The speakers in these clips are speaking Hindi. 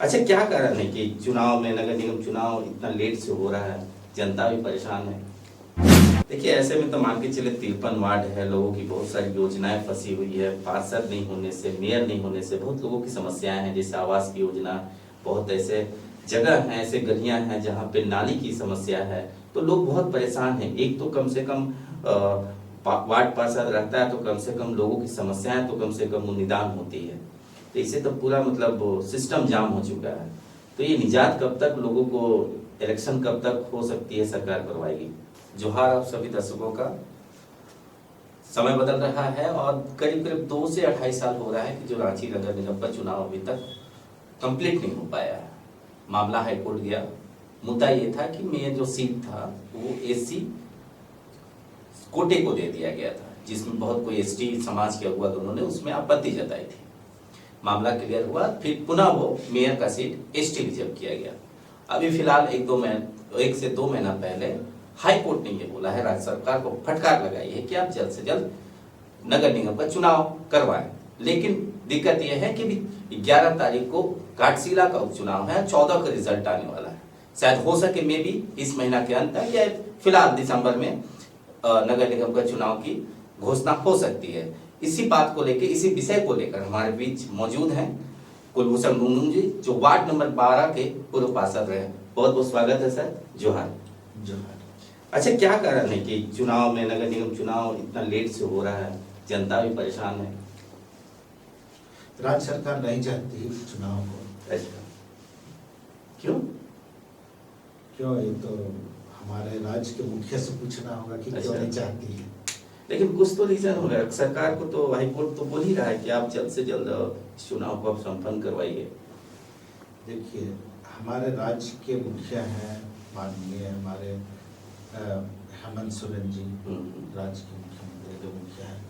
अच्छा, क्या कारण है कि चुनाव में, नगर निगम चुनाव इतना लेट से हो रहा है, जनता भी परेशान है। देखिए, ऐसे में तो मान के चले 53 वार्ड है, लोगों की बहुत सारी योजनाएं फंसी हुई है। पार्षद नहीं होने से, मेयर नहीं होने से बहुत लोगों की समस्याएं हैं, जैसे आवास की योजना। बहुत ऐसे जगह हैं, ऐसे गलियां हैं जहाँ पे नाली की समस्या है, तो लोग बहुत परेशान हैं। एक तो कम से कम वार्ड पार्षद रहता है तो कम से कम लोगों की समस्याएं तो कम से कम निदान होती है। तो इससे तो पूरा मतलब सिस्टम जाम हो चुका है। तो ये निजात कब तक, लोगों को इलेक्शन कब तक हो सकती है सरकार करवाएगी। जोहार आप सभी दर्शकों का। समय बदल रहा है और करीब करीब 2 से 28 साल हो रहा है कि जो रांची नगर निगम का चुनाव अभी तक कंप्लीट नहीं हो पाया है। मामला हाईकोर्ट गया। मुद्दा ये था कि मेयर जो सीट था वो एससी कोटे को दे दिया गया था, जिसमें बहुत कोई एसटी समाज के अगुआ दोनों ने उसमें आपत्ति जताई थी। मामला क्लियर हुआ, फिर पुनः वो मेयर का सीट एसटी रिजर्व किया गया। अभी फिलहाल 1 से 2 महीना पहले हाई कोर्ट ने ये बोला है, राज्य सरकार को फटकार लगाई है कि आप जल्द से जल्द नगर निगम का चुनाव करवाएं। लेकिन दिक्कत यह है कि 11 तारीख को घाटशिला का उपचुनाव है, 14 का रिजल्ट आने वाला है। शायद हो सके मे भी इस महीना के अंत तक या फिलहाल दिसंबर में नगर निगम का चुनाव की घोषणा हो सकती है। इसी बात को लेकर, इसी विषय को लेकर हमारे बीच मौजूद हैं कुलभूषण मुर्मू जी, जो वार्ड नंबर 12 के पूर्व पार्षद रहे। बहुत बहुत स्वागत है सर। जोहार। जोहार। अच्छा, क्या कारण है कि चुनाव में, नगर निगम चुनाव इतना लेट से हो रहा है, जनता भी परेशान है। राज्य सरकार नहीं चाहती चुनाव को। अच्छा, क्यों? क्यों, ये तो हमारे राज्य के मुखिया से पूछना होगा कि क्यों नहीं चाहती है। लेकिन कुछ तो रीजन होगा। सरकार को तो हाईकोर्ट तो बोल ही रहा है कि आप जल्द से जल्द चुनाव को आप संपन्न करवाइए। देखिए, हमारे राज्य के मुखिया हैं माननीय हमारे हेमंत सोरेन जी, राज्य के मुख्यमंत्री जो मुखिया हैं,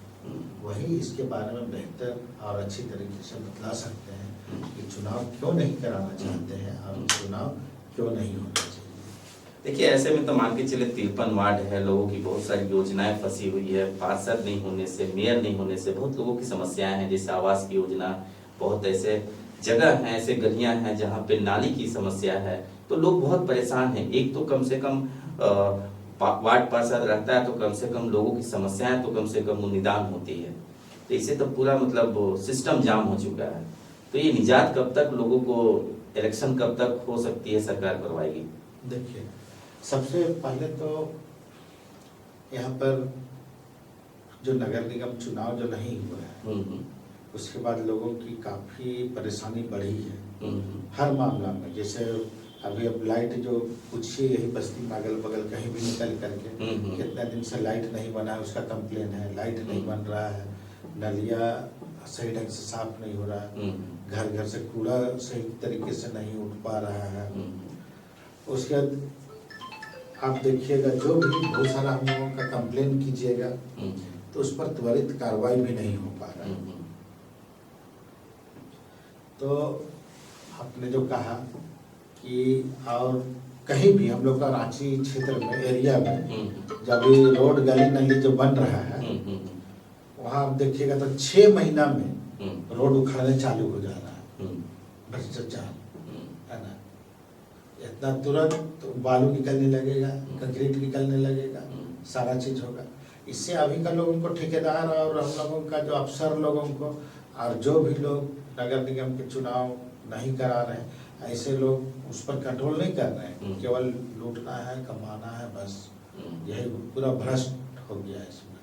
वही इसके बारे में बेहतर और अच्छी तरीके से बतला सकते हैं कि चुनाव क्यों नहीं कराना चाहते हैं और चुनाव क्यों नहीं होना चाहिए। देखिए, ऐसे में तो मान के चले 53 वार्ड है, लोगों की बहुत सारी योजनाएं फंसी हुई है। पार्षद नहीं होने से, मेयर नहीं होने से बहुत लोगों की समस्याएं हैं, जैसे आवास की योजना। बहुत ऐसे जगह हैं, ऐसे गलियां हैं जहाँ पे नाली की समस्या है, तो लोग बहुत परेशान हैं। एक तो कम से कम वार्ड पार्षद रहता है तो कम से कम लोगों की समस्याएं तो कम से कम निदान होती है। तो इससे तो पूरा मतलब सिस्टम जाम हो चुका है। तो ये निजात कब तक, लोगों को इलेक्शन कब तक हो सकती है सरकार करवाएगी। देखिए, सबसे पहले तो यहाँ पर जो नगर निगम चुनाव जो नहीं हुआ है, उसके बाद लोगों की काफी परेशानी बढ़ी है हर मामला में। जैसे अभी अब लाइट जो पूछिए, यही बस्ती में अगल बगल कहीं भी निकल करके कितने दिन से लाइट नहीं बना है उसका कंप्लेन है। लाइट नहीं बन रहा है, नलिया सही ढंग से साफ नहीं हो रहा है, घर घर से कूड़ा सही तरीके से नहीं उठ पा रहा है। उसके बाद आप देखिएगा, जो भी बहुत सारा हम लोगों का कंप्लेन कीजिएगा तो उस पर त्वरित कार्रवाई भी नहीं हो पा रहा है। तो आपने जो कहा कि और कहीं भी हम लोग का रांची क्षेत्र में, एरिया में, जब ये रोड गली नली जो बन रहा है, वहाँ आप देखिएगा तो 6 महीना में रोड उखड़ने चालू हो जा रहा है, भ्रष्टाचार है ना। इतना तुरंत तो बालू निकलने लगेगा, कंक्रीट निकलने लगेगा, सारा चीज होगा। इससे अभी का लोगों को, ठेकेदार और हम लोगों का जो अफसर लोगों को, और जो भी लोग नगर निगम के चुनाव नहीं करा रहे हैं, ऐसे लोग उस पर कंट्रोल नहीं कर रहे हैं। केवल लूटना है, कमाना है, बस यही पूरा भ्रष्ट हो गया है इसमें।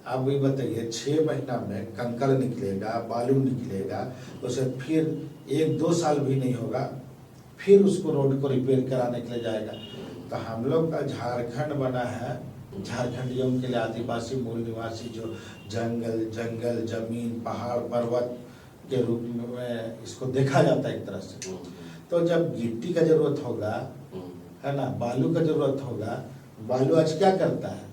आप भी बताइए, 6 महीना में कंकड़ निकलेगा, बालू निकलेगा, उसे फिर 1-2 साल भी नहीं होगा, फिर उसको रोड को रिपेयर कराने के लिए जाएगा। तो हम लोग का झारखंड बना है झारखंडियों के लिए, आदिवासी मूल निवासी, जो जंगल जमीन पहाड़ पर्वत के रूप में इसको देखा जाता है एक तरह से। तो जब गिट्टी का जरूरत होगा, है ना, बालू का जरूरत होगा, बालू आज क्या करता है,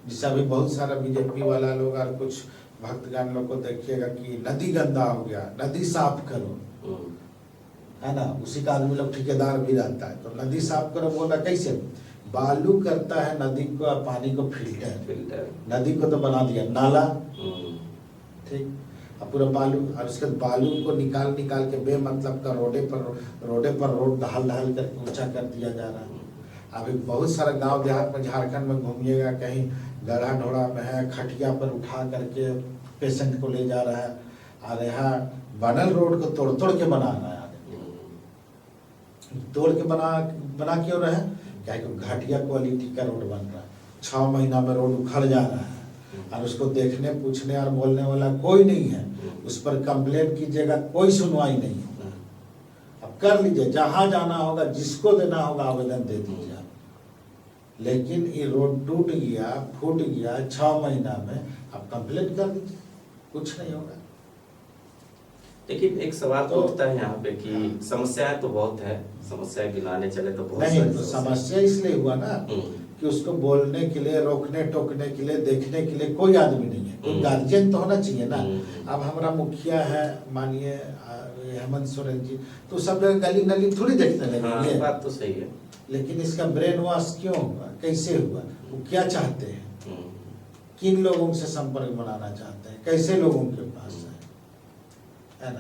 जिससे अभी बहुत सारा बीजेपी वाला लोग और कुछ भक्तगण लोग को देखिएगा कि नदी गंदा हो गया, नदी साफ करो, है ना। उसी का आदमी लोग ठेकेदार भी रहता है, तो नदी साफ करो बोला कैसे। बालू करता है नदी को, पानी को फिल्टर, नदी को तो बना दिया नाला, ठीक। अब पूरा बालू, और उसके बाद बालू को निकाल निकाल के बेमतलब का रोडे पर रोड ढाल करके ऊंचा कर दिया जा रहा है। अभी बहुत सारा गांव देहात में झारखंड में घूमिएगा, कहीं गढ़ा ढोड़ा में है, खटिया पर उठा करके पेशेंट को ले जा रहा है, और यहाँ बनल रोड को तोड़ तोड़ के बना रहा है आदमी। तोड़ के बना क्यों रहे? क्या कि घटिया क्वालिटी का रोड बन रहा है, 6 महीना में रोड उखड़ जा रहा है, और उसको देखने पूछने और बोलने वाला कोई नहीं है। उस पर कंप्लेन कीजिएगा, कोई सुनवाई नहीं होगा। अब कर लीजिए, जहां जाना होगा, जिसको देना होगा आवेदन दे दीजिए आप। लेकिन ये रोड टूट गया, फूट गया, 6 महीना में आप कंप्लेन कर दीजिए, कुछ नहीं होगा। लेकिन एक सवाल तो उठता है यहाँ पे कि समस्याएं तो बहुत है, समस्याएं गिनाने चले तो बहुत नहीं, तो समस्या इसलिए हुआ ना कि उसको बोलने के लिए, रोकने टोकने के लिए, देखने के लिए कोई आदमी नहीं है, कोई गार्जियन तो होना चाहिए ना। अब हमारा मुखिया है, मानिए हेमंत सोरेन जी, तो सब जगह गली नली थोड़ी देखने लगे। बात तो सही है, लेकिन इसका ब्रेन वॉश क्यों हुआ, कैसे हुआ, वो क्या चाहते हैं, किन लोगों से संपर्क बनाना चाहते हैं, कैसे लोगों के पास है ना,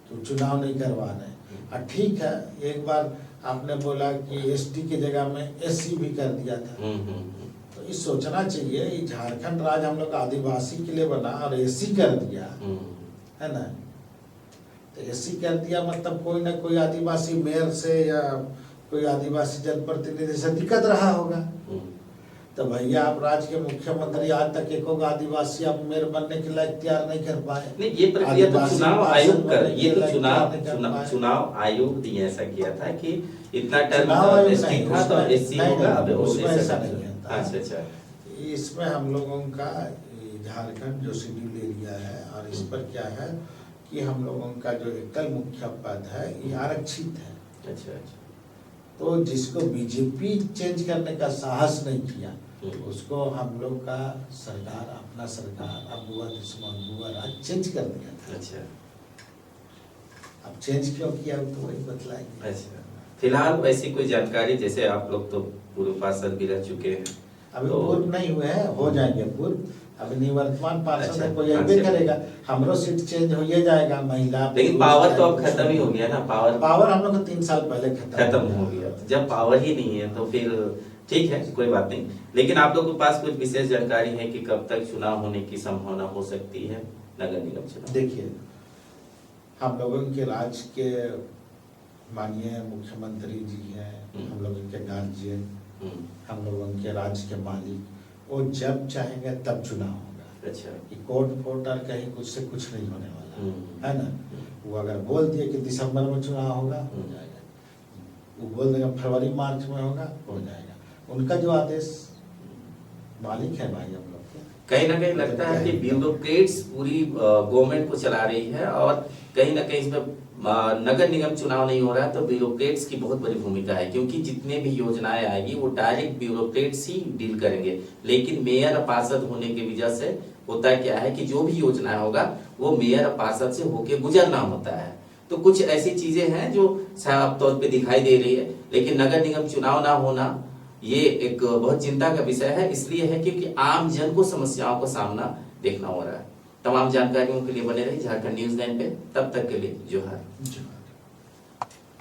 तो चुनाव नहीं करवा रहे। ठीक है, एक बार आपने बोला कि एसटी की जगह में एससी भी कर दिया था, तो ये सोचना चाहिए, ये झारखंड राज्य हम लोग आदिवासी के लिए बना और एससी कर दिया है ना। तो एससी कर दिया मतलब कोई ना कोई आदिवासी मेयर से या कोई आदिवासी जनप्रतिनिधि से दिक्कत रहा होगा। तो भैया आप राज्य के मुख्यमंत्री, आज तक एक आदिवासी आप मेयर बनने के लायक तैयार नहीं कर पाए। नहीं, ये प्रक्रिया तो चुनाव आयोग कर, ये तो चुनाव आयोग ने ऐसा किया था कि इतना टर्म एसटी था तो एससी होगा। अब उसमें ऐसा नहीं है। अच्छा, इसमें हम लोगों का झारखंड जो शेड्यूल एरिया है, और इस पर क्या है कि हम लोगों का जो एकल मुख्य पद है ये आरक्षित है। अच्छा, तो जिसको बीजेपी चेंज करने का साहस नहीं किया, उसको हम लोग का सरकार, अपना सरकार, अबुआ दुश्मन बुआ राज चेंज कर दिया था। अच्छा, अब चेंज क्यों किया तो वही बतलाएंगे। अच्छा, फिलहाल वैसी कोई जानकारी, जैसे आप लोग तो पूर्व पार्षद भी रह चुके हैं, अभी तो पूर्व नहीं हुए हैं, हो जाएंगे पूर्व। अभी निवर्तमान पार्षद है, कोई अच्छा, करेगा, हमरो सीट चेंज हो ही जाएगा। महिला, लेकिन पावर तो अब खत्म ही हो गया ना। पावर हम लोग को 3 साल पहले खत्म हो गया। जब पावर ही नहीं है तो फिर ठीक है, कोई बात नहीं। लेकिन आप लोगों के पास कुछ विशेष जानकारी है कि कब तक चुनाव होने की संभावना हो सकती है, नगर निगम चुनाव? देखिए, हम लोगों के राज्य के माननीय मुख्यमंत्री जी हैं, हम लोगों के गार्जियन, हम लोगों के राज्य के मालिक, वो जब चाहेंगे तब चुनाव होगा। अच्छा, कोर्ट फोर्ट और कहीं कुछ से कुछ नहीं होने वाला है ना। वो अगर बोल दिए कि दिसंबर में चुनाव होगा, हो जाएगा। वो बोल देगा फरवरी मार्च में होगा, हो जाएगा। उनका जो आदेश मालिक है भाई हम लोग के। कहीं ना कहीं लगता है कि ब्यूरोक्रेट्स पूरी गवर्नमेंट को चला रही है, और कहीं ना कहीं इसमें नगर निगम चुनाव नहीं हो रहा है तो ब्यूरोक्रेट्स की बहुत बड़ी भूमिका है, क्योंकि जितने भी योजनाएं आएगी वो डायरेक्ट ब्यूरोक्रेट्स ही डील करेंगे। लेकिन मेयर पार्षद होने की वजह से होता क्या है कि जो भी योजना होगा वो मेयर पार्षद से होके गुजरना होता है। तो कुछ ऐसी चीजें हैं जो साफ तौर पे दिखाई दे रही है। लेकिन नगर निगम चुनाव ना होना ये एक बहुत चिंता का विषय है, इसलिए है क्योंकि आम जन को समस्याओं का सामना देखना हो रहा है। तमाम जानकारियों के लिए बने रहिए झारखंड न्यूज़ 9 पे। तब तक के लिए जोहार।